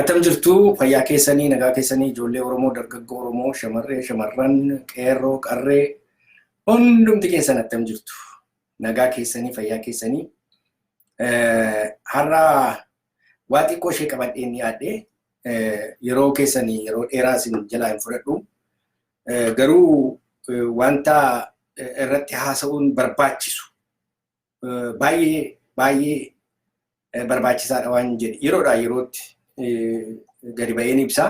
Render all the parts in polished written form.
Atam jirtu fayyaa keessanii nagaa keessanii ijoollee Oromoo dargaggoo Oromoo shamarran qeerroo qarree hundumti keessan atam jirtu nagaa keessanii fayyaa keessanii har'a waa xiqqoo ishee qabadheen yaadde yeroo keessanii yeroo dheeraa isin jalaa hin fudhadhu garuu wanta irratti haasa'uun barbaachisu baay'ee barbaachisaadha waan jedhe yeroodhaa yerootti gadi ba'een ibsa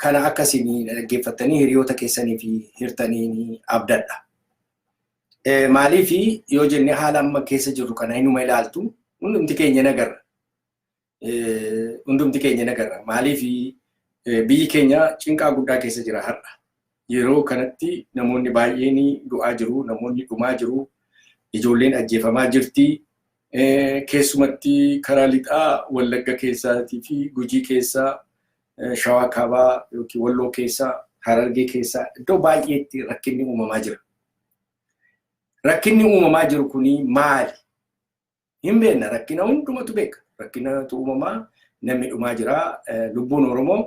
kana akkasiin dhaggeeffattanii hiriyoota keessanii fi hirtanii abdadha. Maaliif yoo jenne haala amma keessa jirru kana inuma ilaaltu hundumti keenya nagarra maaliif biyyi keenya cinqaa guddaa keessa jira har'a yeroo kanatti namoonni baay'een du'aa jiru namoonni dhumaa jiru ijoolleen ajjeefamaa jirti. Keessumatti karaa lixaa Wallagga keessaatii fi Gujii keessaa Shawaa Kaabaa yookiin Walloo keessaa Harargee keessaa iddoo baay'eetti rakkinni uumamaa jira. Rakkinni uumamaa jiru kuni maali? Hin beekna rakkina hundumatu beeka. Rakkinatu uumamaa namni dhumaa jira. Lubbuun Oromoo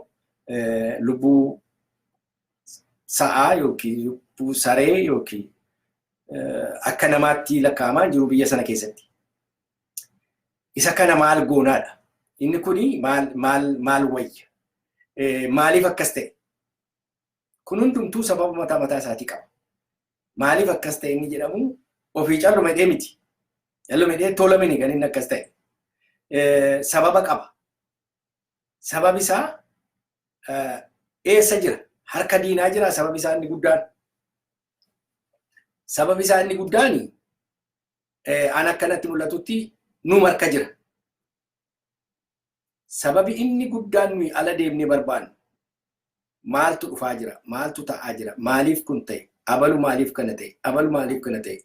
lubbuu sa'aa yookiin lubbuu saree yookiin akka namaatti lakkaa'amaa jiru biyya sana keessatti. Isa kana maal goonaadha? Inni kuni maal wayya? Maaliif akkas ta'e? Kun hundumtuu sababa mataa isaatii qaba. Maaliif akkas ta'e inni jedhamu ofii callu medhee miti. Callu medhee tola mini kan inni akkas ta'e. Sababa qaba. Sababi isaa eessa jira? Harka diinaa jira sababi isaa inni guddaan. Sababi isaa inni guddaan an akkanatti mul'atutti nu marka jira. Sababi inni guddaan nuyi ala deemnee barbaannu maaltu dhufaa jira? Maaltu ta'aa jira? Maaliif kun ta'e? Abalu maaliif kana ta'e? Abalu maaliif kana ta'e?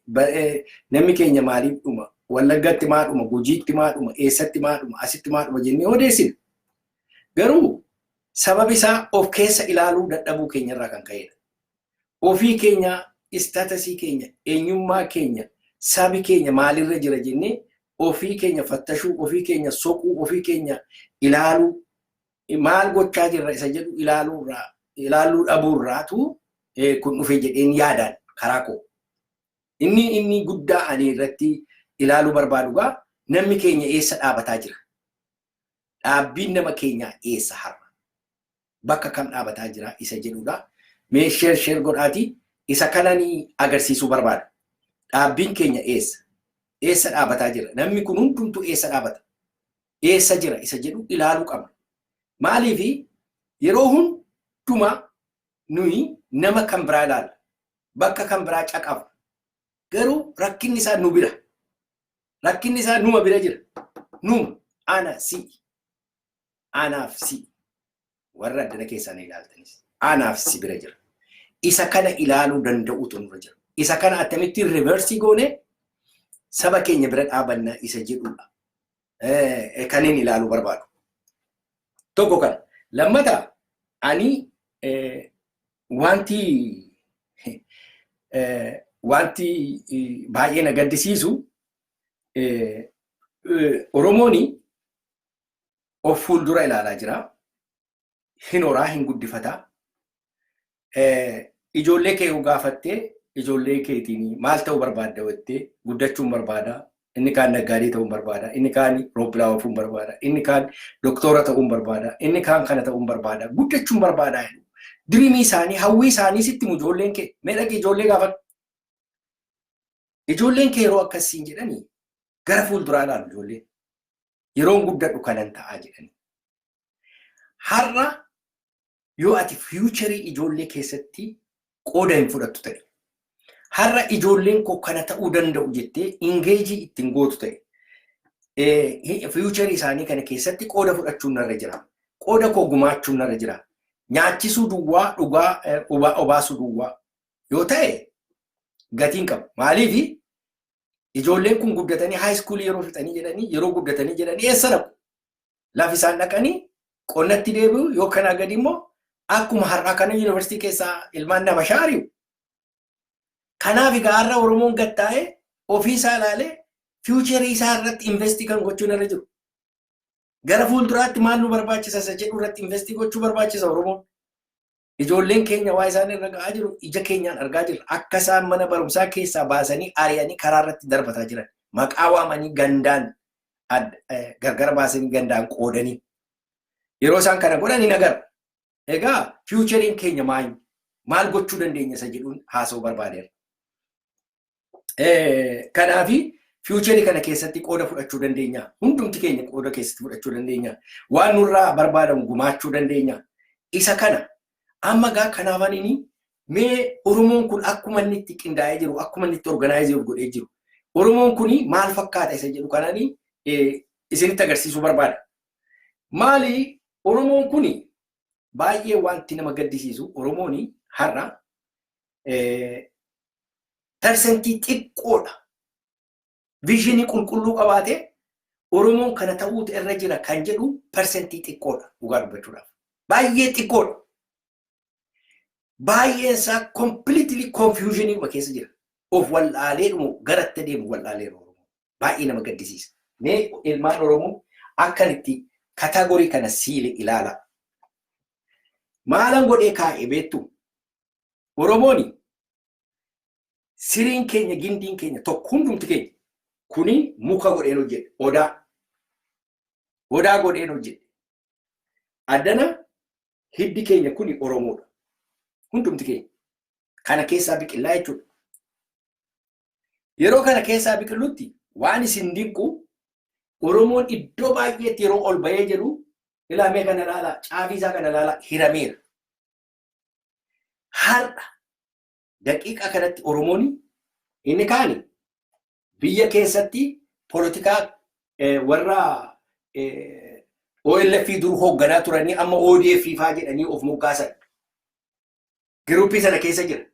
Namni keenya maaliif dhuma? Wallaggatti maa dhuma? Gujiitti maa dhuma? Eessatti maa dhuma? Asitti maa dhuma jennee odeessina. Garuu sababi isaa of keessa ilaaluu dadhabuu keenyarraa kan ka'edha. Ofii keenya, istaatasii keenya, eenyummaa keenya, sabi keenya maalirra jira jennee ofii keenya fattashuu, ofii keenya soquu, ofii keenya ilaaluu, maal gochaa jirra isa jedhu ilaaluu dhabuurraatu kun dhufe jedheen yaadaan karaa koo. Inni guddaa ani irratti ilaaluu barbaadu gaa namni keenya eessa dhaabataa jira? Dhaabbiin nama keenyaa eessa har'a? Bakka kam dhaabataa jira isa jedhudha. Mee sheer godhaati isa kananii agarsiisuu barbaada. Dhaabbiin keenya eessa? Eessa dhaabataa jira? Namni kun hundumtuu eessa dhaabata? Eessa jira isa jedhu ilaaluu qabna. Maaliif yeroo hundumaa nuyi nama kan biraa ilaalla. Bakka kan biraa caqafna. Garuu rakkinni isaa nu bira. Rakkinni isaa numa bira jira. Numa ana si. Anaaf si. Warra addana keessaan ilaaltanis. Anaaf si bira jira. Isa kana ilaaluu danda'utu nurra jira. Isa kana attamitti reversii goone saba keenya bira dhaabannaa isa jedhudha. Kan inni ilaaluu barbaadu. Tokko kana. Lammata ani wanti baay'ee na gaddisiisu Oromooni of fuuldura ilaalaa jira. Hin horaa hin guddifataa. Ijoollee kee gaafattee ijoollee keetiin maal ta'uu barbaadda jettee guddachuun barbaada. Inni kaan naggaadee ta'uun barbaada. Inni kaan roobbilaa ofuun barbaada. Inni kaan doktora ta'uun barbaada. Inni kaan kana ta'uun barbaada. Guddachuun barbaada. Diriimii isaanii, hawwii isaanii sitti mu ijoolleen kee. Mee dhaqee ijoollee gaafadhu. Ijoolleen kee yeroo akkasiin jedhanii gara fuulduraa ilaalu ijoolleen. Yeroon guddadhu kanan ta'aa jedhanii. Har'a yoo ati fiicharii ijoollee keessatti qooda hin fudhattu ta'e. Har'a ijoolleen koo kana ta'uu danda'u jettee ingeejii ittiin gootu ta'e. Fiicharii isaanii kana keessatti qooda fudhachuun narra jira. Qooda koo gumaachuun narra jira. Nyaachisuu duwwaa dhugaa obaasuu duwwaa yoo ta'e gatiin qabu. Maaliif ijoolleen kun guddatanii haayiskuulii yeroo fixanii jedhanii yeroo guddatanii jedhanii eessa dhaqu? Lafa isaan dhaqanii qonnatti deebi'u yookaan gadi immoo akkuma har'aa kana yuunivarsiitii keessaa ilmaan nama shaari'u. Kanaaf egaa har'a Oromoon gattaa'ee ofii isaa ilaalee fiicharii isaa irratti investii kan gochuun irra jiru. Gara fuulduraatti maal nu barbaachisa isa jedhu irratti investii gochuu barbaachisa Oromoon. Ijoolleen keenya waa isaan irra ga'aa jiru ija keenyaan argaa jirra. Akka isaan mana barumsaa keessaa baasanii ari'anii karaa irratti darbataa jiran. Maqaa waamanii gandaan gargar baasanii gandaan qoodanii. Yeroo isaan kana godhan hin agarra. Egaa fiichariin keenya maal gochuu dandeenya isa jedhuun haasa'uu barbaadeera. Kanaafi fiicharii kana keessatti qooda fudhachuu dandeenya. Hundumti keenya qooda keessatti fudhachuu dandeenya. Waan nurraa barbaadamu gumaachuu dandeenya. Isa kana amma gaa kanaafanii mee Oromoon kun akkuma inni itti qindaa'ee jiru, akkuma inni itti organaayizeef godhee jiru. Oromoon kun maal fakkaata isa jedhu kananii isinitti agarsiisuu barbaada. Maali Oromoon kun baay'ee wanti nama gaddisiisu Oromoon har'a persentii xiqqoodha. Viizhinii qulqulluu qabaatee Oromoon kana ta'uutu irra jira kan jedhu persentii xiqqoodha dhugaa dubbachuudhaaf. Baay'ee xiqqoodha. Baay'een isaa completely confusionii keessa jira. Of wallaalee dhumu garatti deemu wallaalee Oromoo. Baay'ee nama gaddisiisa. Mee ilmaan Oromoo akkanitti kategorii kana siile ilaala. Maalan godhee kaa'e beektu Oromooni siriin keenya gindiin keenya tokko hundumti keenya kuni muka godheen hojjedhe odaa godheen hojjedhe addana hiddi keenya kuni Oromoodha hundumti keenya kana keessaa biqilaa jechuudha. Yeroo kana keessaa biqilutti waan isin dinqu Oromoon iddoo baay'eetti yeroo ol bahee jedhu ilaamee kana ilaala caafii isaa kana ilaala hirameera. Har'a daqiiqa kanatti Oromoon inni kaani biyya keessatti poolitikaa warra OLF dur hoogganaa turanii amma ODF faa jedhanii of moggaasan. Giruuppii sana keessa jira.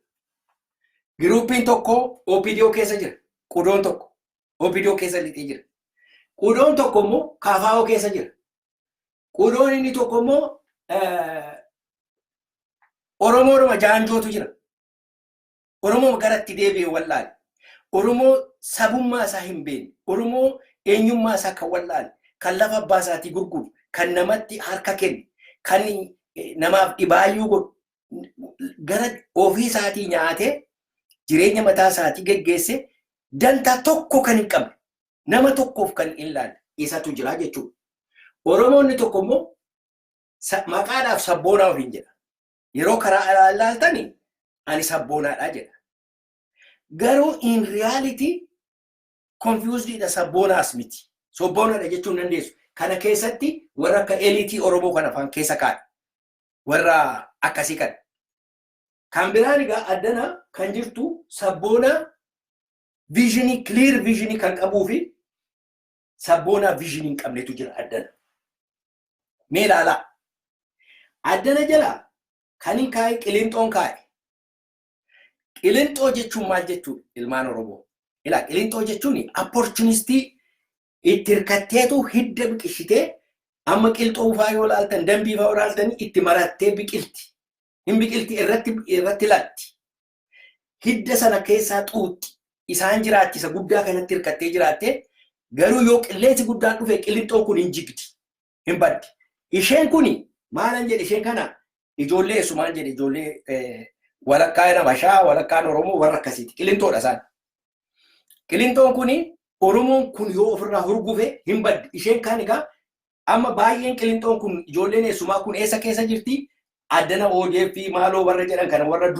Giruuppiin tokko OPDO keessa jira. Qudoon tokko OPDO keessa lixee jira. Qudoon tokko immoo KFO keessa jira. Qudoon inni tokko immoo Oromoodhuma jaanjootu jira. Oromoo garatti deebi'ee wallaale. Oromoo sabummaa isaa hin beekne. Oromoo eenyummaa isaa kan wallaale. Kan lafa abbaa isaatii gurguru. Kan namatti harka kenne. Kan namaaf dhibaayyuu godhu. Gara ofii isaatii nyaatee jireenya mataa isaatii geggeesse dantaa tokko kan hin qabne. Nama tokkoof kan hin ilaalle isatu jira jechuudha. Oromoonni tokko immoo maqaadhaaf sabboonaaf hin jedha. Yeroo karaa ilaaltanii ani sabboonaadha jedha. Garuu in reality confusedidha sabboonaas miti. Sabboonaadha jechuun dandeessu. Kana keessatti warra akka eliitii Oromoo kana afaan keessa kaa'e. Warra akkasii kana. Kan biraan egaa addana kan jirtu sabboonaa viizhinii clear viizhinii kan qabuu fi sabboonaa viizhinii hin qabnetu jira addana. Mee ilaalaa. Addana jalaa kan hin kaa'e Qilinxoon kaa'e. Qilinxoo jechuun maal jechuudha ilmaan Oromoo? Ilaa Qilinxoo jechuun opportunistii itti hirkatteetu hidda biqilchitee amma qilxoo faa yoo ilaaltan dambii faa yoo ilaaltan itti marattee biqilti. Hin biqilti irratti latti. Hidda sana keessaa xuutti. Isaan jiraachisa guddaa kanatti hirkattee jiraattee garuu yoo qilleensi guddaan dhufe Qilinxoon kun hin jigdi. Hin baddi. Isheen kuni maalan jedhe isheen kana ijoollee eessumaan jedhe ijoollee walakkaa Habashaa walakkaan Oromoo warra akkasiiti. Qilinxoodha isaan. Qilinxoon kuni Oromoon kun yoo ofirraa hurgufe hin baddi. Isheen kaan egaa amma baay'een Qilinxoon kun ijoolleen eessumaa kun eessa keessa jirti? Addana ODF maaloo warra jedhan kana warra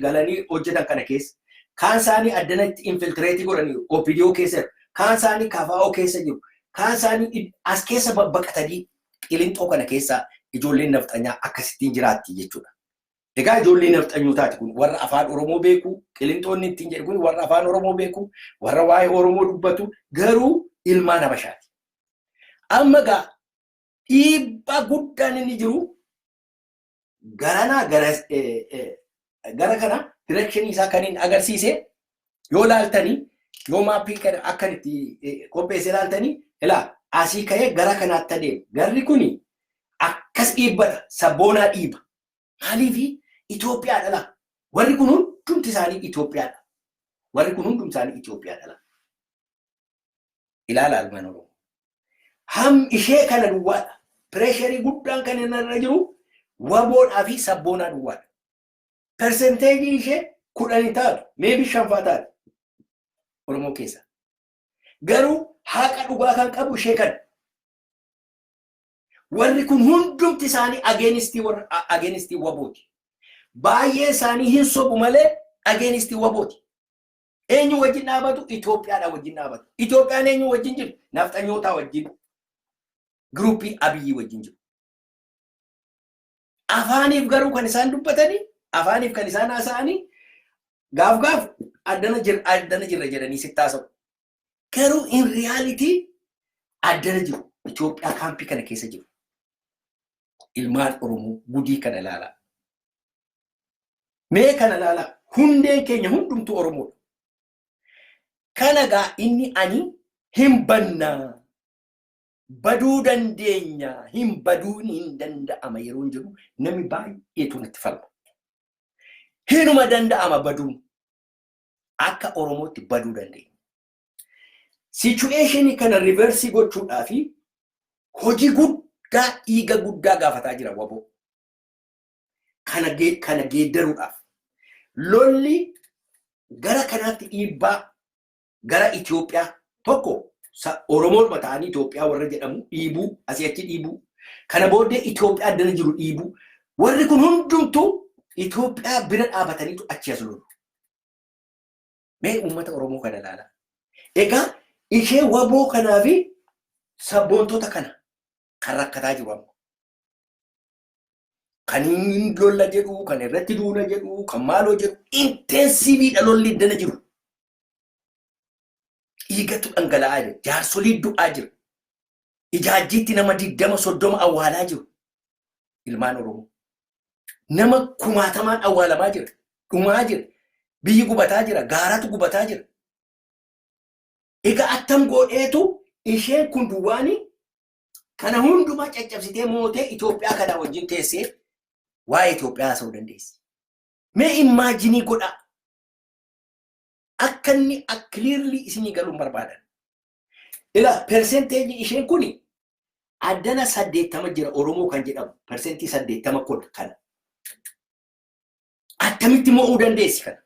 galanii hojjetan kana keessa. Kaan isaanii addanatti infiltireetii godhaniiru. OPDO keessa jiru. Kaan isaanii KFO keessa jiru. Kaan isaanii as keessa babbaqatanii Qilinxoo kana keessa ijoolleen nafxanyaa akkasittiin jiraatti jechuudha. Egaa ijoolleen nafxanyootaati kun warra afaan Oromoo beeku, Qilinxoonni ittiin jedhu kun warra afaan Oromoo beeku, warra waa'ee Oromoo dubbatu garuu ilmaan Habashaati. Amma egaa dhiibbaa guddaan inni jiru gara kana directionii isaa kan inni agarsiise yoo laaltanii yoo maappii kana akkanitti qopheesse laaltanii ilaa asii ka'ee gara kanaatti adeemu. Garri kuni akkas dhiibbata sabboonaa dhiiba. Maaliifi Itoophiyaadha laa. Warri kun hundumti isaanii Itoophiyaadha. Warri kun hundumti isaanii Itoophiyaadha laa. Ilaala ilmaan Oromoo. Am ishee kana duwwaadha. Pireesharii guddaan kan inni irra jiru waboodhaa fi sabboonaa duwwaadha. Persenteejii ishee 10 taatu, meebii 5 taatu Oromoo keessa. Garuu haqa dhugaa kan qabu ishee kana. Warri kun hundumti isaanii ageenistii wabooti. Baay'ee isaanii hin sobu malee ageenistii wabooti. Eenyu wajjin dhaabatu? Itoophiyaadha wajjin dhaabatu. Itoophiyaan eenyu wajjin jiru? Nafxanyootaa wajjin. Gruupii Abiyyi wajjin jiru. Afaaniif garuu kan isaan dubbatanii, afaaniif kan isaan haasa'anii gaaf addana jirra jedhanii sitti haasa'u. Garuu in reality addana jiru. Itoophiyaa kaampii kana keessa jiru. Ilmaan Oromoo gudii kana ilaalaa. Mee kana ilaalaa. Hundeen keenya hundumtuu Oromoodha. Kana gaa inni ani hin bannaa. Baduu dandeenya. Hin baduun hin danda'ama yeroo jiru namni baay'eetu natti falma. Hinuma danda'ama baduun. Akka Oromootti baduu dandeenya. Situation kana reverse gochuudhaa fi hojii guddaa dhiiga guddaa gaafataa jira waboo. Kana geeddaruudhaaf. Lolli gara kanaatti dhiibbaa gara Itoophiyaa tokko Oromoon mataanii Itoophiyaa warra jedhamu dhiibuu asii achi dhiibuu. Kana booddee Itoophiyaa addana jiru dhiibuu. Warri kun hundumtuu Itoophiyaa bira dhaabataniitu achi as lolu. Mee uummata Oromoo kana ilaalaa. Egaa ishee waboo kanaa fi sabboontota kana kan rakkataa jiru amma. Kan inni lolla jedhu, kan irratti duuna jedhu, kan maaloo jedhu intensiiviidha lolli iddana jiru. Dhiigatu dhangala'aa jira. Jaarsolii du'aa jira. Ijaajjiitti nama 20-30 awwaalaa jiru. Ilmaan Oromoo. Nama 1000 awwaalamaa jira. Dhumaa jira. Biyyi gubataa jira. Gaaratu gubataa jira. Egaa attam godheetu isheen kun duwwaani kana hundumaa caccabsitee mootee Itoophiyaa kana wajjin teessee waa'ee Itoophiyaa haasa'uu dandeessi. Mee imaajinii godhaa. Akka inni clearly isinii galuun barbaadan. Ila percentage isheen kuni addana 80 jira Oromoo kan jedhamu. Percentii 80 kun kana. Attamitti mo'uu dandeessi kana.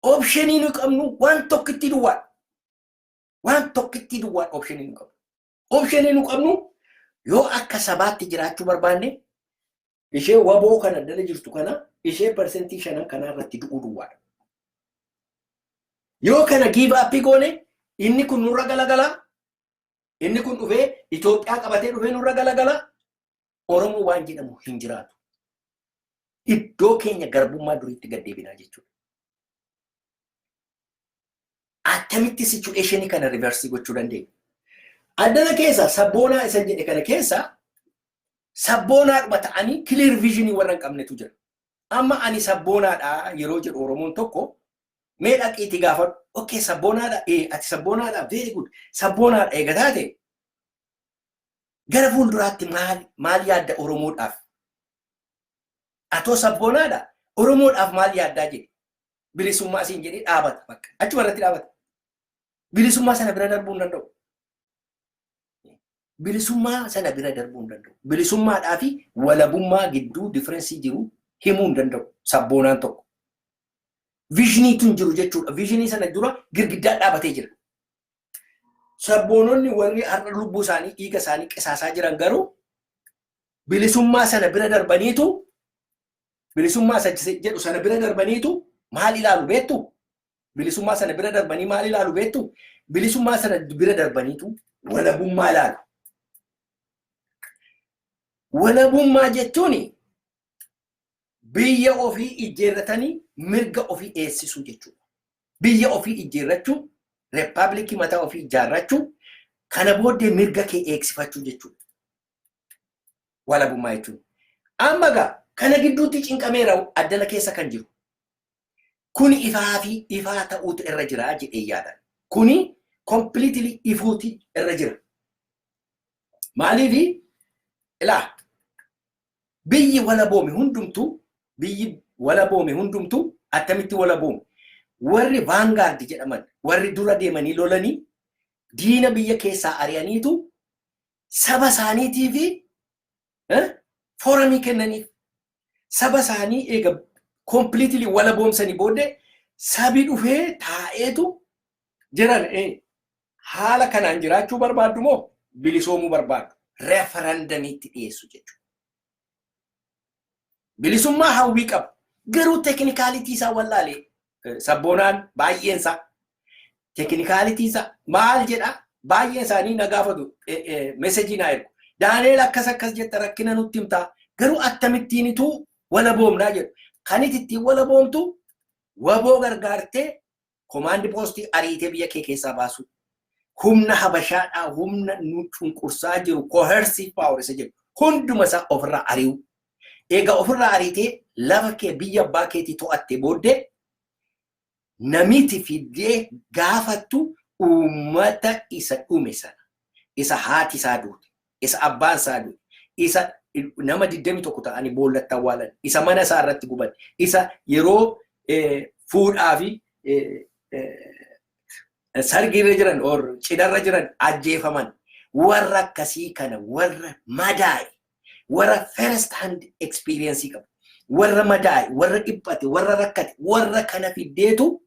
Optionii nu qabnu waan tokkitti duwwaa. Waan tokkitti duwwaa optionii nu qabnu. Optionii nu qabnu yoo akka sabaatti jiraachuu barbaanne ishee waboo kana addana jirtu kana ishee percentii 5 kana irratti du'uu duwwaa. Yoo kana give up goone inni kun nurra galagala. Inni kun dhufee Itoophiyaa qabatee dhufee nurra galagala. Oromoo waan jedhamu hin jiraatu. Iddoo keenya garbummaa duriitti gad deebinaa jechuudha. Attamitti situation kana reverse gochuu dandeenya. Addana keessa sabboonaa isa jedhe kana keessa sabboonaadhuma ta'anii clear vision warra hin qabnetu jira. Amma ani sabboonaadha yeroo jedhu Oromoon tokko mee dhaqiitti gaafadhu. Okay, sabboonaadha. Ati sabboonaadha. Very good. Sabboonaadha eega taate gara fuulduraatti maal yaadda Oromoodhaaf? Atoo sabboonaadha. Oromoodhaaf maal yaaddaa jedhe? Bilisummaa siin jedhee dhaabata bakka. Achuma irratti dhaabata. Bilisummaa sana bira darbuu hin danda'u. Bilisummaa sana bira darbuu hin danda'u. Bilisummaadhaa fi walabummaa gidduu differensii jiru himuu hin danda'u sabboonaan tokko. Visionii tun jiru jechuudha. Visionii sana dura girgiddaa dhaabatee jira. Sabboononni warri har'a lubbuu isaanii dhiiga isaanii qisaasaa jiran garuu bilisummaa sana bira darbaniitu bilisummaa jedhu sana bira darbaniitu maal ilaalu beektu? Bilisummaa sana bira darbanii maal ilaalu beektu? Bilisummaa sana bira darbaniitu walabummaa ilaalu. Walabummaa jechuun biyya ofii ijjeerratanii mirga ofii eessisuu jechuudha. Biyya ofii ijjeerrachuu, reeppaabilikii mataa ofii ijaarrachuu, kana booddee mirga kee eegsifachuu jechuudha. Walabummaa jechuun. Amma gaa kana gidduutti cinqameera addana keessa kan jiru. Kuni ifaa fi ifaa ta'uutu irra jira jedhee yaadan. Kuni completely ifuuti irra jira. Maaliifi ilaa biyyi walaboome hundumtuu attamitti walaboome warri vanguard jedhaman warri dura deemanii lolanii diina biyya keessaa ari'aniitu saba isaaniitii fi foramii kennaniif. Saba isaanii eega completely wala boomsanii booddee sabi dhufee taa'eetu jiran haala kanaan jiraachuu barbaaddu moo bilisoomuu barbaaddu? Referendamiitti dhiyeessu jechuudha. Bilisummaa hawwii qaba. Garuu teknikaalitii isaa wallaalee sabboonaan baay'een isaa teknikaalitii isaa maal jedha? Baay'een isaanii na gaafatu meesejii naa ergu. Daaneel akkas jetta rakkina nutti himtaa. Garuu akkamittiinitu wala boomnaa jedhu. Kan ittiin wala boomtu waboo gargaartee komaandi poostii ariitee biyya kee keessaa baasu. Humna habashaadhaa humna nu cunqursaa jiru coercive power isa jedhu hunduma isaa ofirraa ari'u. Egaa ofirraa ariitee lafa kee biyya abbaa keetii to'attee booddee namitti fidee gaafattu uummata isa dhume sana. Isa haati isaa duute, isa abbaan isaa duute, isa nama 21 ta'anii boollatti awwaalan, isa mana isaa irratti guban, isa yeroo fuudhaa fi sargiirra jiran or cidharra jiran ajjeefaman. Warra akkasii kana warra madaa'e, warra first hand experience qabu, warra madaa'e, warra dhiphate, warra rakkate, warra kana fiddeetu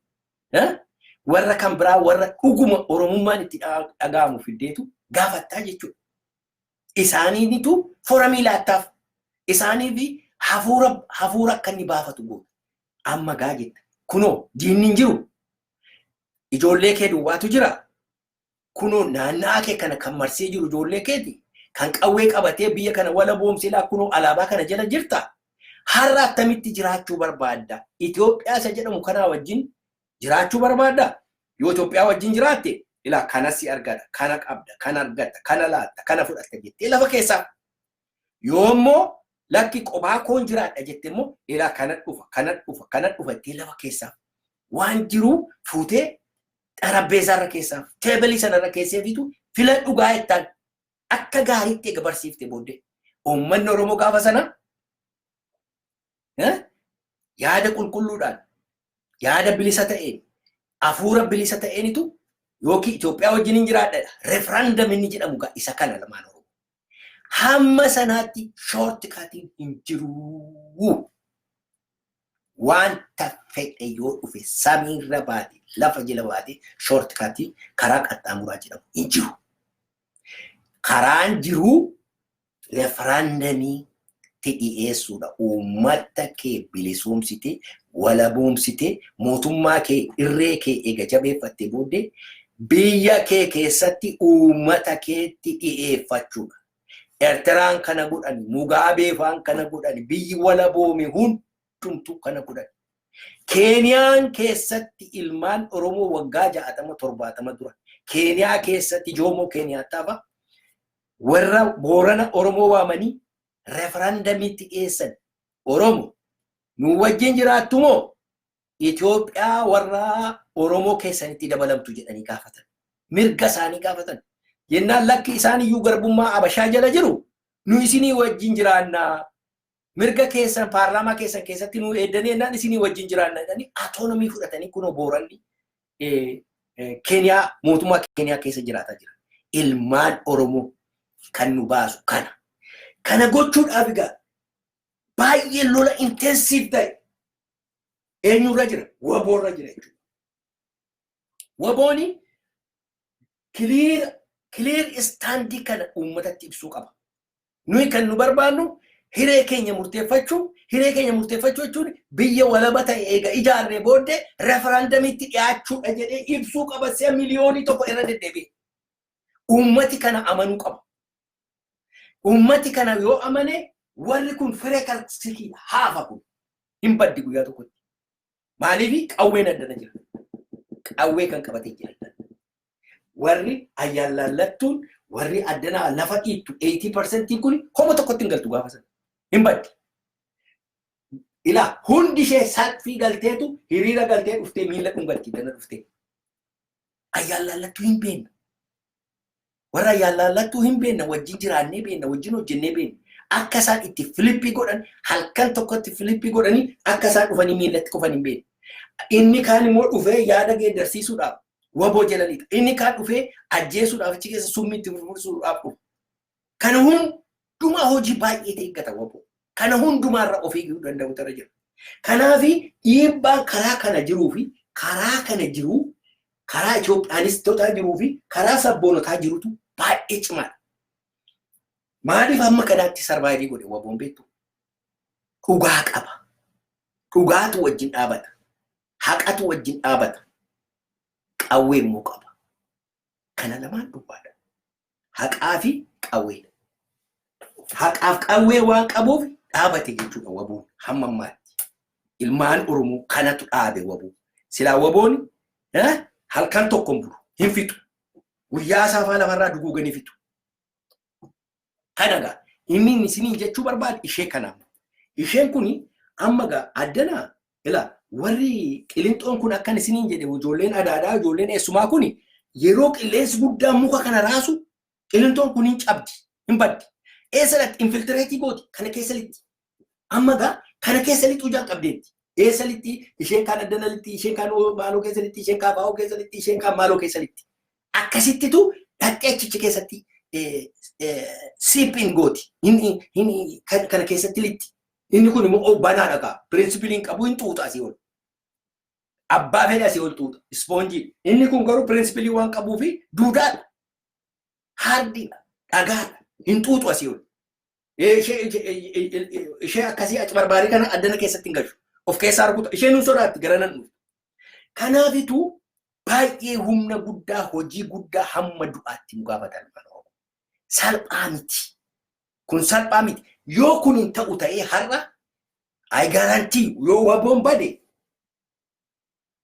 warra kan biraa warra dhuguma oromummaan itti dhaga'amu fiddeetu gaafattaa jechuudha. Isaaniitu foramii laattaaf. Isaanii fi hafuura akka inni baafatu godhu. Amma gaa jetta. Kunoo diinni hin jiru. Ijoollee kee duwwaatu jira. Kunoo naannaa kee kana kan marsee jiru ijoollee keeti. Kan qawwee qabatee biyya kana wala boomsilaa kunoo alaabaa kana jala jirta. Har'a attamitti jiraachuu barbaadda? Itoophiyaa isa jedhamu kanaa wajjin jiraachuu barbaadda? Yoo Itoophiyaa wajjin jiraatte ilaa kana si argata, kana qabda, kana argata, kana laatta, kana fudhatta jettee lafa keessaa. Yoommoo lakki qophaa koon jiraadha jettee immoo ilaa kana dhufa jettee lafa keessaa. Waan jiru fuutee xarabbeessaarra keessaa, teebilii sanarra keessee fitu filadhu gaa jettaan akka gaariitti eega barsiifte booddee. Uummanni Oromoo gaafa sana yaada qulqulluudhaan, yaada bilisa ta'een, hafuura bilisa ta'eenitu yookiin Itoophiyaa wajjin hin jiraadha. Referendum inni jedhamu gaa isa kana lamaan Oromoo. Hamma sanaatti short cutting hin jiru. Wanta fedhe yoo dhufe samiirra baate, lafa jala baate short cutting karaa qaxxaamuraa jedhamu hin jiru. Karaan jiru referendumii dhiyeessuudha. Uummata kee bilisoomsitee, walaboomsitee, mootummaa kee irree kee eega jabeeffattee booddee biyya kee keessatti uummata keetti dhiyeeffachuudha. Eertiraan kana godhani, Mugaabeefaan kana godhani, biyyi walaboome hundumtuu kana godhani. Keeniyaan keessatti ilmaan Oromoo waggaa 60-70 dura Keeniyaa keessatti Joomoo Keeniyaataaf warra Boorana Oromoo waamanii referendamiitti dhiyeessan. Oromoo nu wajjin jiraattu moo Itoophiyaa warra Oromoo keessanitti dabalamtu jedhanii gaafatan. Mirga isaanii gaafatan. Yennaan lakki isaan iyyuu garbummaa Habashaa jala jiru nu isinii wajjin jiraannaa. Mirga keessan paarlaamaa keessan keessatti nu eeddanii yennaan isinii wajjin jiraannaa jedhanii autonomii fudhatanii kunoo Booranni Keeniyaa mootummaa Keeniyaa keessa jiraataa jira. Ilmaan Oromoo kan nu baasu kana. Kana gochuudhaaf egaa baay'ee lola intensive ta'e eenyurra jira? Waboorra jira jechuudha. Wabooni clear standii kana uummatatti ibsuu qaba. Nuyi kan nu barbaannu hiree keenya murteeffachuu jechuun biyya walaba ta'e eega ijaarree booddee referendamiitti dhiyaachuudha jedhee ibsuu qaba. Si'a miliyoonii tokko irra deddeebi'e. Uummati kana amanuu qaba. Uummati kana yoo amane warri kun firee kalsikii haafa kun hin baddi guyyaa tokkotti. Maaliif qawween addana jira? Qawwee kan qabatee jira. Warri ayyaallallattuun warri addanaa lafa dhiittu 80% kun homo tokkotti hin galtu gaafa sana. Hin baddi. Ilaa hundi ishee salphii galteetu hiriira galtee dhuftee miila dhungaltii dana dhuftee. Ayyaallallattuu hin beekna. Warra ayyaallallattuu hin beekna wajjin jiraannee beekna wajjin hojjennee beekna. Akka isaan itti filippii godhan halkan tokkotti filippii godhanii akka isaan dhufanii miilatti qofan hin beekna. Inni kaan immoo dhufee yaada geeddarsiisuudhaaf waboo jedhanidha. Inni kaan dhufee ajjeesuudhaaf achi keessa summii itti furfursuudhaaf dhufu. Kana hundumaa hojii baay'ee ta'e eeggata waboo. Kana hundumaarra of eeguu danda'u ta'e jira. Kanaaf dhiibbaan karaa kana jiruu fi karaa kana jiru karaa Itoophiyaanisitootaa jiruu fi karaa sabboonotaa jirutu baay'ee cimaadha. Maaliif amma kanaatti sarvaayivii godhe waboon beektu? Dhugaa qaba. Dhugaatu wajjin dhaabata. Haqatu wajjin dhaabata. Qawwee immoo qaba. Kana lamaan dhugaadha. Haqaa fi qawweedha. Haqaaf qawwee waan qabuuf dhaabate jechuudha waboon hamma ammaatti. Ilmaan Oromoo kanatu dhaabe waboon. Silaa waboon halkan tokkoon bulu hin fixu. Guyyaa saafaa lafarraa duguuganii fixu. Kanaga inni isinii jechuu barbaade ishee kana. Isheen kuni amma gaa addanaa ila warri qilinxoon kun akkan isiniin jedhe ijoolleen adaadaa ijoolleen eessumaa kuni yeroo qilleensi guddaan muka kana raasu qilinxoon kun hin cabdi hin baddi. Eessalatti infiltireetii gooti kana keessa litti. Amma gaa kana keessa litti hojjaa qabdeetti. Eessa litti isheen kaan addana litti isheen kaan maaloo keessa litti isheen kaan baa'oo keessa litti isheen kaan maaloo keessa litti. Akkasittitu dhaqxee achichi keessatti siipin gooti. Inni kana keessatti litti. Inni kun immoo banaa dhagaa. Pirinsipiliin qabu hin xuuxa asii ol. Abbaa fedha asii ol xuuxa. Ispoonjii. Inni kun garuu pirinsipilii waan qabuu fi duudaadha. Haardiidha. Dhagaadha. Hin xuuxu asii ol. Ishee akkasii achi barbaarii kana addana keessatti hin galchu. Of keessaa rukuta. Isheen hin sodaatti gara nan dhufu. Kanaafitu baay'ee humna guddaa hojii guddaa hamma du'aatti nu gaafatan. Salphaa miti. Kun salphaa miti. Yoo kun hin ta'u ta'ee har'a I guarantee yoo waboon bade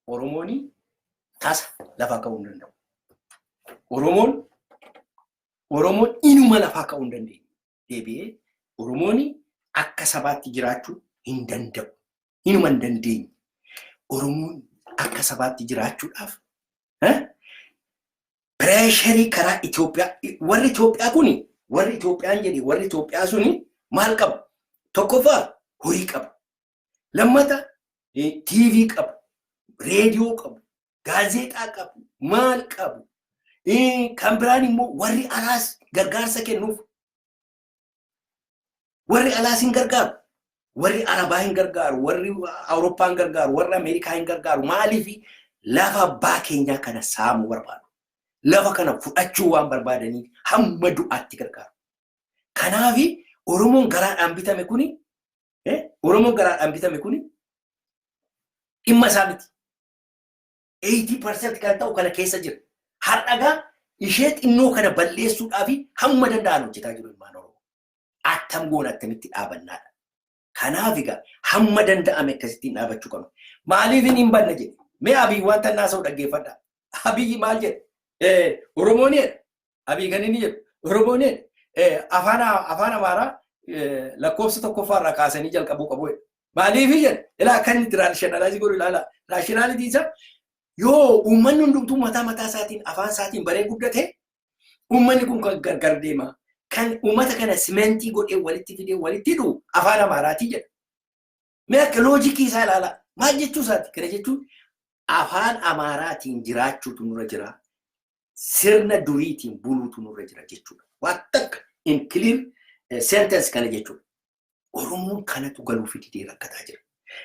Oromoon tasa lafa ka'uu hin danda'u. Oromoon inuma lafa ka'uu hin dandeenye. Deebi'ee Oromoon akka sabaatti jiraachuu hin danda'u. Inuma hin dandeenye. Oromoon akka sabaatti jiraachuudhaaf pireesharii karaa Itoophiyaa warri Itoophiyaa kuni warri Itoophiyaan jedhi warri Itoophiyaa suni maal qabu? Tokkoffaa horii qabu. Lammata TV qabu. Reediyoo qabu. Gaazexaa qabu. Maal qabu? Kan biraan immoo warri alaas gargaarsa kennuuf. Warri alaas hin gargaaru. Warri Arabaa hin gargaaru. Warri Awurooppaa hin gargaaru. Warri Ameerikaa hin gargaaru. Maaliif lafa abbaa keenyaa kana saamuu barbaadu? Lafa kana fudhachuu waan barbaadaniif hamma du'aatti gargaaru. Kanaaf Oromoon garaadhaan bitame kuni dhimma isaa miti. 80% kan ta'u kana keessa jira. Har'agaa ishee xinnoo kana balleessuudhaaf hamma danda'an hojjetaa jiru ilmaan Oromoo. Attam goon attamitti dhaabannaadha. Kanaaf egaa hamma danda'ame akkasittiin dhaabachuu qabna. Maaliif hin banna jedhe? Mee Abiy wanta naasa'u dhaggeeffadha. Abiy maal jedhe? Oromoon jedhe. Abiy kan inni jedhu Oromoon jedhe. Afaan Amaaraa lakkoofsa tokkoffaarraa kaasanii jalqabuu qabu. Maaliif jedhe? Ilaa kan itti raashinaalaayizii godhu ilaala. Raashinaalitii isa yoo uummanni hundumtuu mataa isaatiin afaan isaatiin baree guddate uummanni kun kan gargar deema. Kan uummata kana simentii godhee walitti fidee walitti hidhu afaan Amaaraatii jedha. Mee akka loojikii isaa ilaala. Maal jechuu isaati? Kana jechuun afaan Amaaraatiin jiraachuutu nurra jira. Sirna duriitiin buluutu nurra jira jechuudha. Waan takka in clear sentence kana jechuudha. Oromoon kanatu galuu fidee rakkataa jira.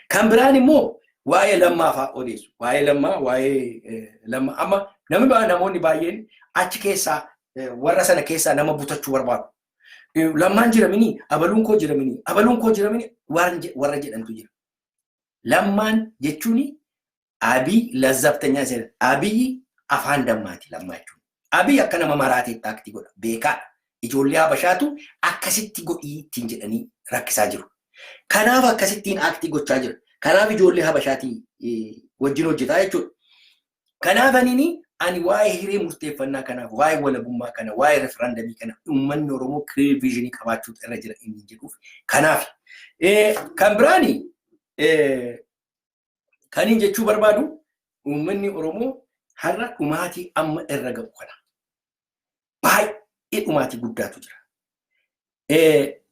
Kan biraan immoo waa'ee lammaa fa'aa odeessu. Waa'ee lammaa amma namoonni baay'een achi keessaa warra sana keessaa nama butachuu barbaadu. Lammaan jiramini abaluun koo jiramini warra jedhantu jira. Lammaan jechuun Abiy lazzabtanyaa jedha. Abiy afaan dammaati lammaa jechuun. Abiy akka nama maraateetti akti godha. Beekaadha. Ijoollee Habashaatu akkasitti godhii ittiin jedhanii rakkisaa jiru. Kanaaf akkasittiin akti gochaa jira. Kanaaf ijoollee Habashaatii wajjin hojjetaa jechuudha. Kanaaf ani waa'ee hiree murteeffannaa kanaaf, waa'ee walabummaa kana, waa'ee referendamii kana uummanni Oromoo clear vision qabaachuu irra jira inni jedhuuf. Kanaaf kan biraani kan hin jechuu barbaadu uummanni Oromoo har'a dhumaatii amma irra gahu kana. Baay'ee dhumaatii guddaatu jira.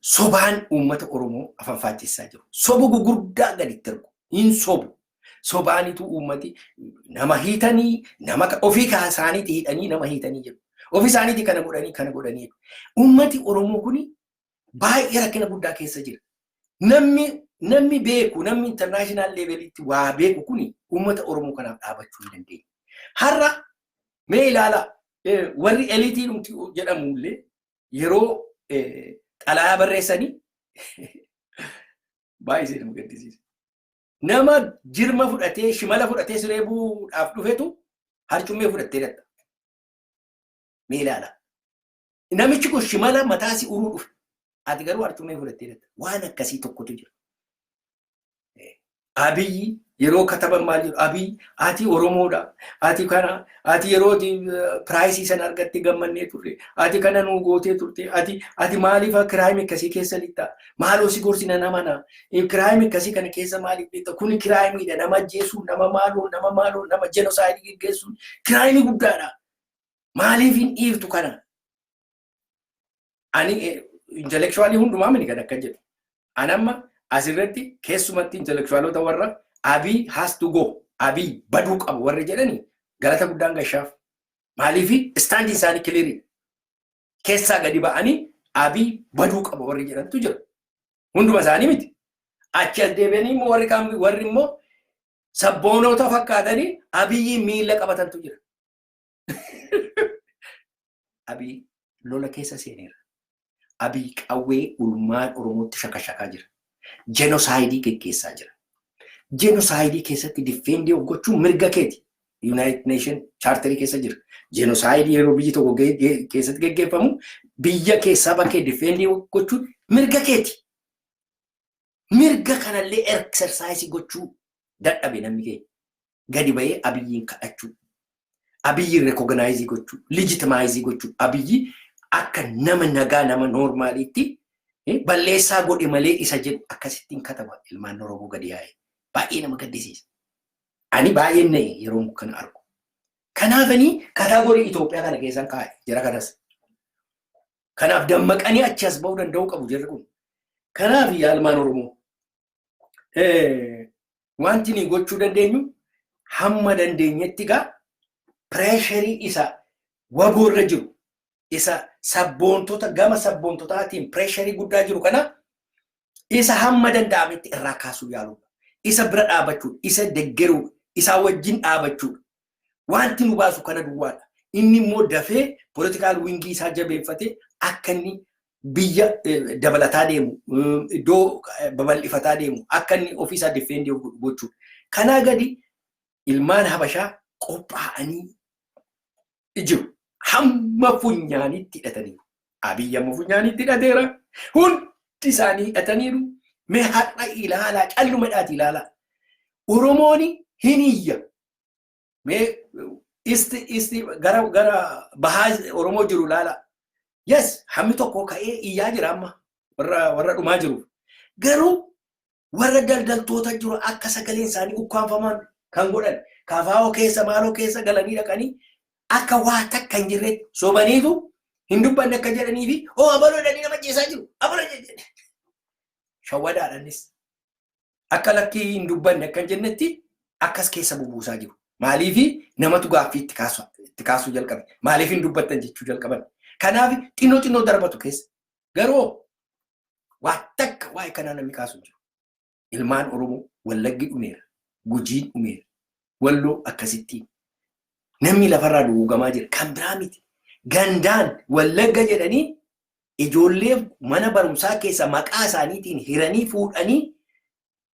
Sobaan uummata Oromoo afaan faajjessaa jiru. Sobu gurguddaa gaditti ergu. Hin sobu. Sobaanitu uummati nama hiitanii nama ofii isaaniitii hidhanii nama hiitanii jiru. Ofii isaaniitii kana godhanii. Uummati Oromoo kuni baay'ee rakkina guddaa keessa jira. Namni beeku namni international levelitti waa beeku kuni uummata Oromoo kanaaf dhaabachuu hin dandeenye. Har'a mee ilaala warri eliitii jedhamullee yeroo xalayaa barreessanii baay'ee nama gaddisiisa. Nama jirma fudhatee shimala fudhatee siree bu'uudhaaf dhufetu harcummee fudhattee dhatta. Mee ilaala. Namichi kun shimala mataasi uruu dhufe. Ati garuu harcummee fudhattee dhatta. Waan akkasii tokkotu jira. Abiyyi yeroo kataban maal jedhu Abiyyi ati Oromoodha. Ati kana ati yeroo piraayisii sana argatte gammannee turre. Ati kana nuu gootee turte. Ati maaliif kiraayimii akkasii keessa lixxa? Maaloo si gorsina nama na. Kiraayimii akkasii kana keessa maaliif lixxa? Kuni kiraayimiidha. Nama ajjeesuu, nama jenosaayidii geggeessuun kiraayimii guddaadha. Maaliif hin dhiiftu kana? Ani intellectually hundumaa mini kan akka jedhu. Anamma asirratti keessumatti intellectualota warra Abiy has to go. Abiy baduu qabu warri jedhani galata guddaan gashaaf. Maaliif standing isaanii clear. Keessaa gadi ba'anii Abiy baduu qabu warri jedhantu jira. Hunduma isaanii miti. Achi as deebi'anii immoo warri immoo sabboonota fakkaatanii Abiyyi miila qabatantu jira. Abiy lola keessa seeneera. Abiy qawwee ulmaan Oromootti shakashakaa jira. Jenosaayidii geggeessaa jira. Jenosaayidii keessatti defendee gochuun mirga keeti. United Nation Charter keessa jira. Jenosaayidii yeroo biyyi tokko keessatti geggeeffamu biyya keessaa bakkee defendee gochuun mirga keeti. Mirga kanallee exercise gochuu dadhabe namni keenya. Gadi ba'ee Abiyyiin kadhachuu. Abiyyiin recognize gochuu, legitimize gochuu. Abiyyi akka nama nagaa nama normaalitti balleessaa godhe malee isa jedhu akkasittiin kataba ilmaan Oromoo gadi yaa'e. Baay'ee nama gaddisiisa. Ani baay'ee na'e yeroo kana argu. Kanaafanii kaataagorii Itoophiyaa kana keessan kaa'e jira kanas. Kanaaf dammaqanii achi as ba'uu danda'uu qabu jirri kun. Kanaaf ilmaan Oromoo wanti ni gochuu dandeenyu hamma dandeenyetti gaa pireesharii isa waboorra jiru isa sabboontota gama sabboontotaatiin pireesharii guddaa jiru kana isa hamma danda'ametti irraa kaasuu yaaluudha. Isa bira dhaabachuu, isa deggeruu, isa wajjin dhaabachuu. Wanti nu baasu kana duwwaadha. Inni immoo dafee politikaal wingii isaa jabeeffatee akka inni biyya dabalataa deemu, iddoo babal'ifataa deemu, akka inni ofiisaa defendee gochuu. Kanaa gadi ilmaan Habashaa qophaa'anii jiru. Hamma funyaanitti hidhatanii. Abiyyi amma funyaanitti hidhateera. Hundi isaanii hidhataniiru. Mee har'a ilaalaa callumadhaati ilaalaa. Oromooni hin iyya. Mee isti gara bahaa Oromoo jiru ilaalaa. Yes, hammi tokko ka'ee iyyaa jira amma warra dhumaa jiru. Garuu warra daldaltoota jiru akka sagaleen isaanii ukkaanfaman kan godhan kafaa'oo keessa maaloo keessa galanii dhaqanii akka waa takka hin jirretti sobaniitu hin dubbanne akka jedhanii fi abaloo dhanii nama jeesaa jiru. Abaloo jedhanii. Shawwadaadhaanis akka lakkii hin dubbanne akka hin jennetti akkas keessa bubuusaa jiru. Maaliif namatu gaaffii itti kaasuu jalqabe. Maaliif hin dubbattan jechuu jalqaban. Kanaaf xinnoo darbatu keessa. Garuu waa takka waa'ee kanaa namni kaasuu jiru. Ilmaan Oromoo Wallaggi dhumeera. Gujiin dhumeera. Walloo akkasittiin. Namni lafarraa duugamaa jira. Kan biraa miti. Gandaan Wallagga jedhanii ijoollee mana barumsaa keessa maqaa isaaniitiin hiranii fuudhanii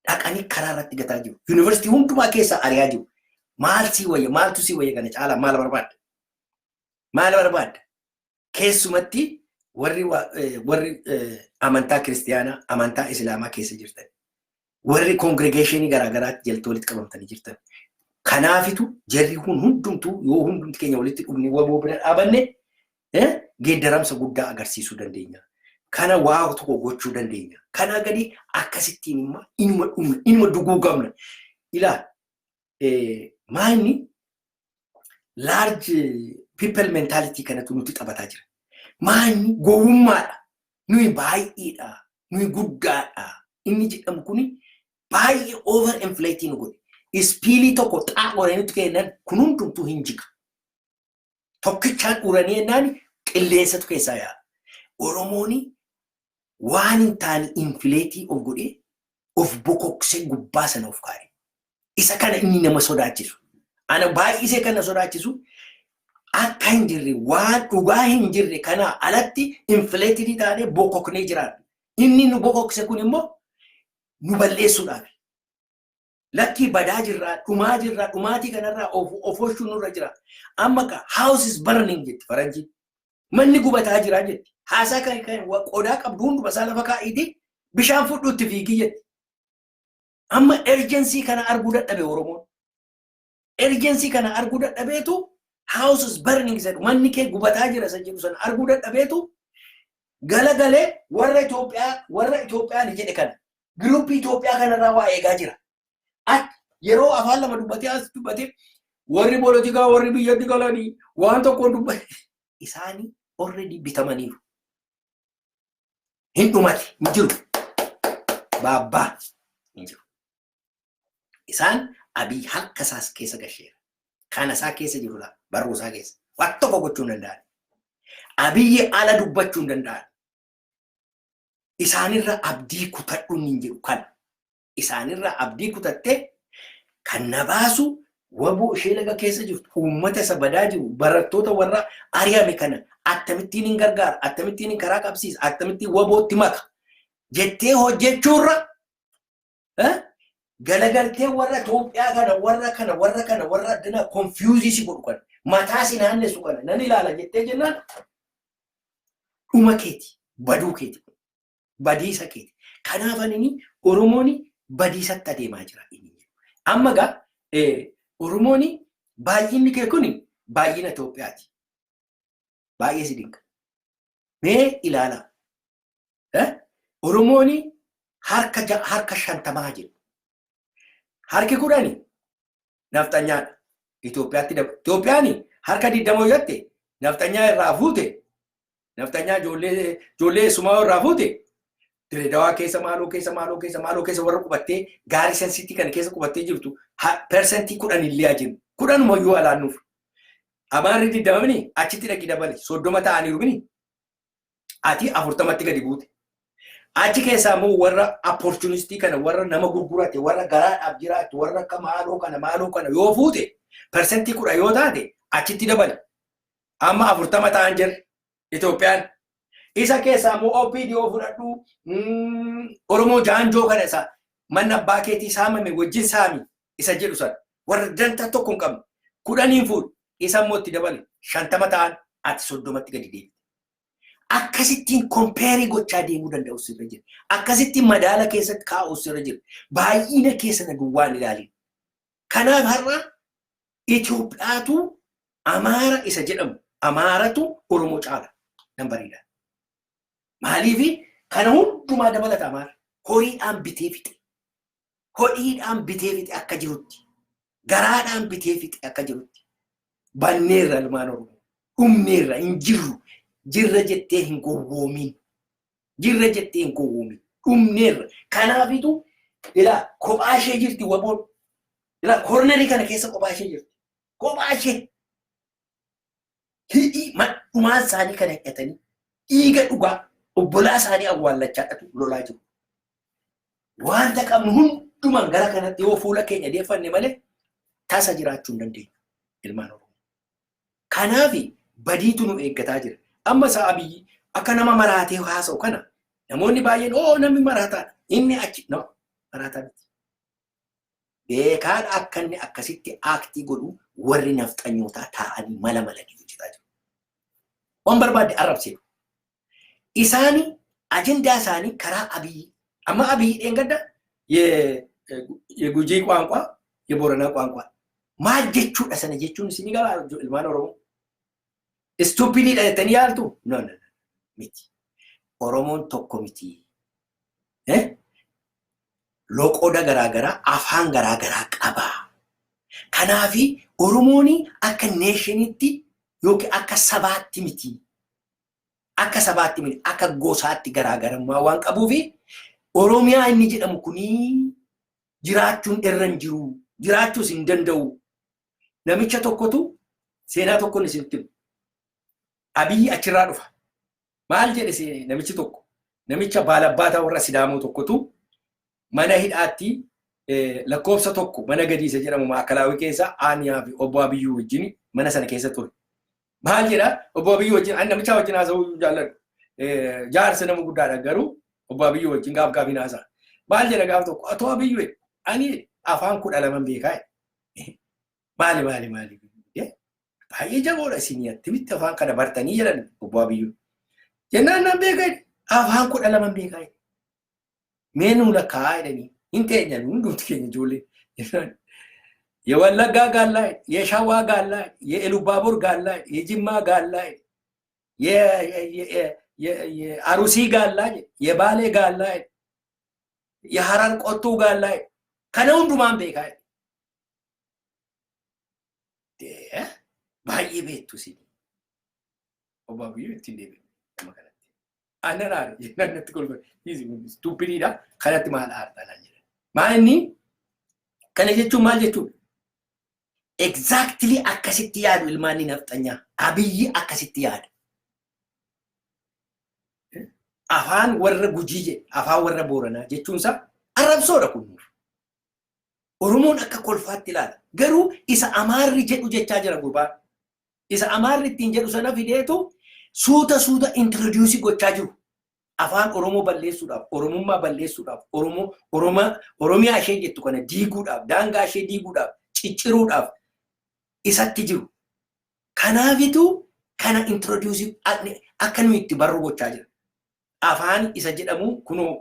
dhaqanii karaa irratti gataa jiru. Yuunivarsiitii hundumaa keessa ari'aa jiru. Maaltu si wayya kana caalaa maal barbaadda? Maal barbaadda? Keessumatti warri amantaa kiristiyaanaa, amantaa islaamaa keessa jirtan. Warri kongregeeshinii garaagaraatti jalatti walitti qabamtanii jirtan. Kanaafitu jarri kun hundumtuu yoo hundumti keenya walitti dhufnee waboo bira dhaabanne geeddaramsa guddaa agarsiisuu dandeenya. Kana waa tokko gochuu dandeenya. Kana gadi akkasittiin immoo inuma duguugamna. Ilaal maanni large people mentality kanatu nuti taphataa jira. Maanni gowwummaadha. Nuyi baay'eedha. Nuyi guddaadha. Inni jedhamu kuni baay'ee over inflating godhe. ispiilii tokko xaaqoranitti kennan kun hundumtuu hin jiga. Tokkichaan uranii ennaan qilleensatu keessaa yaa'a. Oromooni waan hin taane infileetii of godhee of bokoksee gubbaa sana of kaa'e. Isa kana inni nama sodaachisu. Ana baay'isee kana sodaachisu akka hin jirre waan dhugaa hin jirre kana alatti infileetii taanee bokoknee jiraanna. Inni nu bokokse kun immoo nu balleessuudhaaf. Lakkii badaa jirraa, dhumaa jirraa, dhumaatii kanarraa of oolchuu nurra jira. Amma ka house is burning jetti faranjiin. Manni gubataa jiraa jetti. Haasaa kan qodaa qabdu hunduma isaa lafa kaa'iti bishaan fudhuutti fiigii jetti. Amma urgency kana arguu dadhabe Oromoon. Urgency kana arguu dadhabeetu house is burning jedhu manni kee gubataa jira san jedhu sana arguu dadhabeetu galagalee warra Itoophiyaa ni jedhe kana. Giruupii Itoophiyaa kanarraa waa eegaa jira. Yeroo afaan lama dubbatee as dubbatee warri poolitikaa warri biyyatti galanii waan tokko dubbate isaanii already bitamaniiru. Hin dhumate hin jiru. Baabbaa hin jiru. Isaan Abiy harka isaas keessa gasheera. Kana isaa keessa jirudha barruu isaa keessa. Waan tokko gochuu hin danda'an. Abiyyi ala dubbachuu hin danda'an. Isaanirra abdii kutadhuun hin jiru kana. Isaanirra abdii kutattee kan na baasu waboo ishee laga keessa jirtu uummata isa badaa jiru barattoota warra ari'ame kana akkamittiin hin gargaara akkamittiin hin karaa qabsiisa akkamittiin wabootti maka jettee hojjechuurra galagaltee warra Itoophiyaa kana warra addana confuse si godhu kana mataa si naannessu kana nan ilaala jettee jennaan dhuma keeti baduu keeti badiisa keeti kanaaf ani Oromooni badiisatti adeemaa jira. Amma gaa Oromooni baay'inni kee kuni baay'ina Itoophiyaati. Baay'ee si dinqa. Mee ilaala. Oromooni harka 50 jiru. Harki 10 naftanyaadha. Itoophiyaani harka 20 yatte naftanyaa irraa fuute. Naftanyaa ijoollee sumaa irraa fuute. Direedawaa keessa maaloo keessa warra qubattee gaarii sensitii kana keessa qubattee jirtu persentii 10 illee jiru. 10 moyyuu alaannuuf. Amaarri 20 achitti dhaqi dabale 30 ta'aniiru bini. Ati 40tti gadi buute. Achi keessaa immoo warra opportunistii kana warra nama gurgurate warra garaadhaaf jiraatu warra akka maaloo kana yoo fuute persentii 10 yoo taate achitti dabale. Amma 40 ta'an jirre Itoophiyaan. Isa keessaa immoo OPDO fudhadhu Oromoo jaanjoo kana isa manna abbaa keetii saamame wajjin saami isa jedhu sana warra dantaa tokko hin qabne 10 fuudhu isa immoo itti dabale 50 ta'an ati 30tti gadi deebi. Akkasittiin kompeerii gochaa deemuu danda'u sirra jira. Akkasittiin madaala keessatti kaa'u sirra jira. Baay'ina keessa na duwwaan ilaali. Kanaaf har'a Itoophiyaatu Amaara isa jedhamu Amaaratu Oromoo caala nan bareeda. Maaliifi kana hundumaa dabalata Amaara horiidhaan bitee fixe. Horiidhaan bitee fixe akka jirutti. Garaadhaan bitee fixe akka jirutti. Banneerra ilmaan Oromoo. Dhumneerra hin jirru. Jirra jettee hin gowwoomin. Jirra jettee hin gowwoomin. Dhumneerra. Kanaafitu ilaa kophaa ishee jirti waboon. Ilaa kornerii kana keessa kophaa ishee jirti. Kophaa ishee. Hidhii dhumaan isaanii kana hidhatanii dhiiga dhugaa obbolaa isaanii awwaallachaadhatu lolaa jiru. Wanta qabnu hundumaan gara kanatti yoo fuula keenya deeffanne malee tasa jiraachuu hin dandeenyu ilmaan Oromoo. Kanaafi badiitu nu eeggataa jira. Amma isaa Abiyyi akka nama maraatee haasa'u kana namoonni baay'een namni maraataadha. Inni achi maraataa miti. Beekaadha akka inni akkasitti aaktii godhu warri nafxanyootaa taa'anii mala hojjetaa jiru. Waan barbaadde arrabseeru. Isaanii ajendaa isaanii karaa Abiyyi. Amma Abiyyi dheengadda የጉጂ ቋንቋ የቦረና ቋንቋ ማል jechuudha sana jechuun isin gaba ilmaan Oromoo. Stupidly dha yaaltu no miti. Oromoon tokko miti. Loqoda garaagaraa afaan garaagaraa qaba. Kanaafi Oromooni akka neeshinitti yookiin akka sabaatti miti. Akka sabaatti miti akka gosaatti garaagarummaa waan qabuufi Oromiyaa inni jedhamu kuni jiraachuun irra hin jiru. Jiraachuus hin danda'u. Namicha tokkotu seenaa tokkoon isinitti himu. Abiyyi achirraa dhufa. Maal jedhe namichi tokko? Namicha baalabbaataa warra Sidaamoo tokkotu mana hidhaatti lakkoofsa tokko mana Gadiisa jedhamu Maakalaawii keessa Aaniyaa fi Obbo Abiyyuu wajjin mana sana keessa ture. Maal jedha? Obbo Abiyyuu wajjin ani namicha wajjin haasa'uu jaalladhu. Jaarsa nama guddaadha garuu Obbo Abiyyuu wajjin gaafii haasa'a. Maal jedha gaaf tokko? Atoo Abiyyuu ani afaan 12 beekaa. Maali? Baay'ee jaboodha isinii attamitti afaan kana bartanii jedhan Obbo Abiyyuu. Jennaan nan beekaa afaan 12 beekaa. Meenuu lakkaa jedhanii hin teenyan hundumti keenya ijoollee. የወለጋ ጋላ የሻዋ ጋላ የኢሉባቡር ጋላ የጅማ ጋላ የአሩሲ ጋላ የባሌ ጋላ የሐረር ቆቱ ጋላ ከነው እንዱማን ቤካ ባይ ቤቱ ሲዲ ኦባቢዩ ትንዴ ማከላት አነራር የነነት ኮልፈ ይዚ ስቱፒዲዳ ከላት ማል አርታላኝ ማኒ ከነጀቹ ማልጀቹ exactly akkasitti yaadu ilmaanni nafxanyaa Abiyyi akkasitti yaada. Afaan warra Gujii afaan warra Booranaa jechuunsa arrabsoodha kun. Oromoon akka kolfaatti ilaala. Garuu isa Amaarri jedhu jechaa jira gurbaan. Isa Amaarri ittiin jedhu sana fideetu suuta introduce gochaa jiru. Afaan Oromoo balleessuudhaaf, Oromummaa balleessuudhaaf, Oromiyaa ishee jettu kana diiguudhaaf, daangaa ishee diiguudhaaf, cicciruudhaaf isatti jiru. Kanaafitu kana introduce akka nuyi itti barru gochaa jira. Afaan isa jedhamu kunoo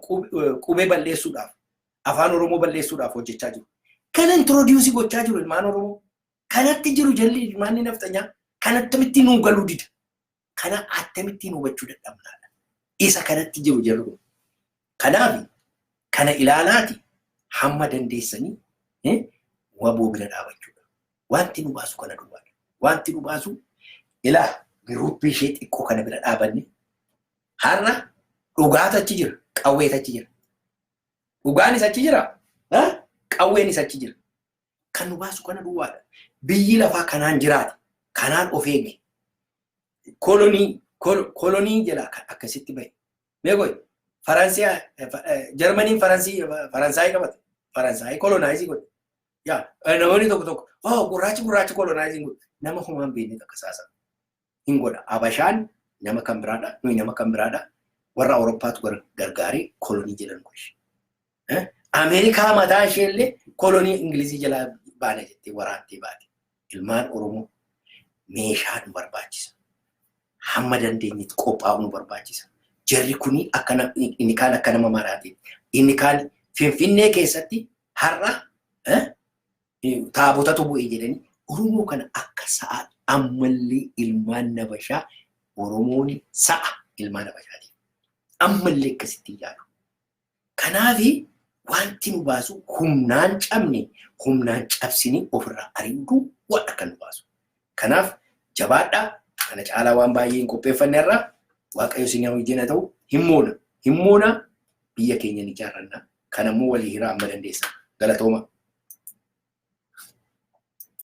qubee balleessuudhaaf, afaan Oromoo balleessuudhaaf hojjechaa jiru. Kana introduce gochaa jiru ilmaan Oromoo. Kanatti jiru jalli ilmaan nafxanyaa kana attamitti nuu galuu dida. Kana attamitti nuu hubachuu dadhabnaadha. Isa kanatti jiru jallu. Kanaaf kana ilaalaati hamma dandeessanii waboo bira dhaabachuu. Wanti nu baasu kana duwwaadha. Wanti nu baasu ilaa giruuppii ishee xiqqoo kana bira dhaabanne har'a dhugaatu achi jira, qawweetu achi jira. Dhugaanis achi jira, qawweenis achi jira. Kan nu baasu kana duwwaadha. Biyyi lafaa kanaan jiraata. Kanaan of eege. Kolonii jala akkasitti bahe. Meeqoy Faransiyaa Jarmaniin Faransaayii qabate. Faransaayii kolonaayiizii godhe. Ya, namoonni tokko gurraachi colonizing nama humaan beekne takka saasa. Hingoda Abashaan nama kan biraadha, nuyi nama kan biraadha. Warra Awurooppaatu gargaaree kolonii jedhan kunis. Ameerikaa mataa ishee illee kolonii Ingilizii jalaa baana jettee waraantee baate. Ilmaan Oromoo meeshaa nu barbaachisa. Hamma dandeenyetti qophaa'uu nu barbaachisa. Jarri kuni inni kaan akka nama maraati. Inni kaan Finfinnee keessatti har'a taabotatu bu'ee jedhanii Oromoo kana akka sa'a ammallee ilmaan Nabashaa Oromoon sa'a ilmaan Nabashaati. Ammallee akkasitti yaadu. Kanaafi wanti nu baasu humnaan cabne humnaan cabsini ofirraa ari'uu waan akka nu baasu. Kanaaf jabaadhaa kana caalaa waan baay'een qopheeffanne irraa Waaqayyo isin wajjin ta'u himmoona biyya keenya ni ijaarranna. Kanammoo walii hiraa amma dandeessa. Galatooma.